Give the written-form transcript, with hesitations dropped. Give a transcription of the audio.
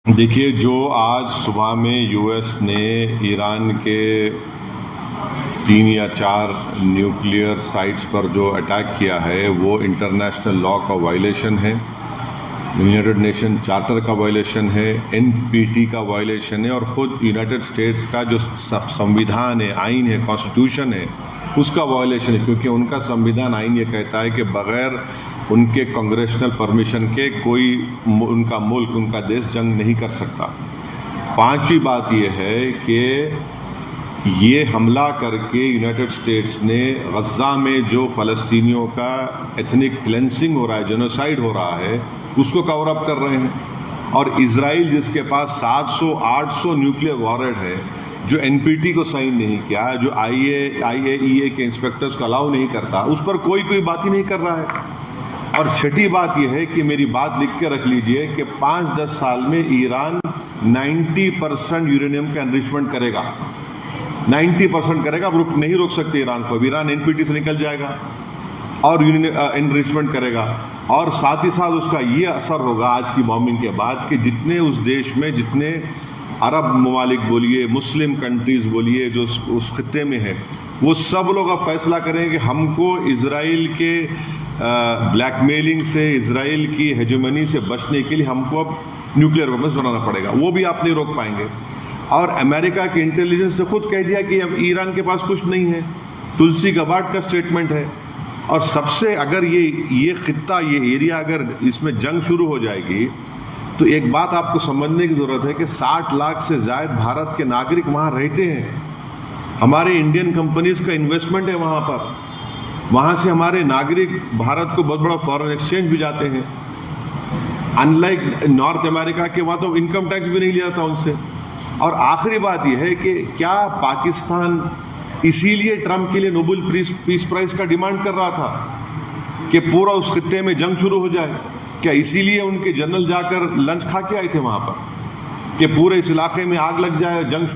देखिए, जो आज सुबह में यूएस ने ईरान के 3 या 4 न्यूक्लियर साइट्स पर जो अटैक किया है वो इंटरनेशनल लॉ का वायलेशन है, यूनाइटेड नेशन चार्टर का वायलेशन है, एनपीटी का वायलेशन है और ख़ुद यूनाइटेड स्टेट्स का जो संविधान है, आइन है, कॉन्स्टिट्यूशन है, उसका वायलेशन है। क्योंकि उनका संविधान आइन ये कहता है कि बग़ैर उनके कांग्रेशनल परमिशन के कोई उनका मुल्क, उनका देश जंग नहीं कर सकता। पांचवी बात यह है कि ये हमला करके यूनाइटेड स्टेट्स ने गज़ा में जो फ़लस्तीनियों का एथनिक क्लेंसिंग हो रहा है, जेनोसाइड हो रहा है, उसको कवर अप कर रहे हैं। और इजराइल जिसके पास 700-800 न्यूक्लियर वॉरहेड है, जो एनपीटी को साइन नहीं किया, जो आईएईए के इंस्पेक्टर्स को अलाउ नहीं करता, उस पर कोई बात ही नहीं कर रहा है। और छठी बात यह है कि मेरी बात लिख के रख लीजिए कि 5-10 साल में ईरान 90% यूरेनियम का एनरिचमेंट करेगा, 90% करेगा। अब नहीं रोक सकते ईरान को। ईरान एनपीटी से निकल जाएगा और एनरिचमेंट करेगा। और साथ ही साथ उसका ये असर होगा आज की बॉम्बिंग के बाद कि जितने उस देश में, जितने अरब ममालिक बोलिए, मुस्लिम कंट्रीज़ बोलिए, जो उस खित्ते में है, वो सब लोग अब फैसला करेंगे कि हमको इजराइल के ब्लैकमेलिंग से, इजराइल की हेजेमनी से बचने के लिए हमको अब न्यूक्लियर वेपन्स बनाना पड़ेगा। वो भी आप नहीं रोक पाएंगे। और अमेरिका के इंटेलिजेंस ने खुद कह दिया कि अब ईरान के पास कुछ नहीं है। तुलसी गबार्ड का स्टेटमेंट है। और सबसे अगर ये खित्ता, ये एरिया, अगर इसमें जंग शुरू हो जाएगी तो एक बात आपको समझने की ज़रूरत है कि 60 लाख से ज़्यादा भारत के नागरिक वहाँ रहते हैं। हमारे इंडियन कंपनीज़ का इन्वेस्टमेंट है वहाँ पर। वहाँ से हमारे नागरिक भारत को बहुत बड़ा फॉरेन एक्सचेंज भी जाते हैं। अनलाइक नॉर्थ अमेरिका के, वहाँ तो इनकम टैक्स भी नहीं लिया था उनसे। और आखिरी बात यह है कि क्या पाकिस्तान इसीलिए ट्रंप के लिए नोबेल पीस प्राइज़ का डिमांड कर रहा था कि पूरा उस खित्ते में जंग शुरू हो जाए? क्या इसीलिए उनके जनरल जाकर लंच खा के आए थे वहाँ पर कि पूरे इस इलाके में आग लग जाए, जंग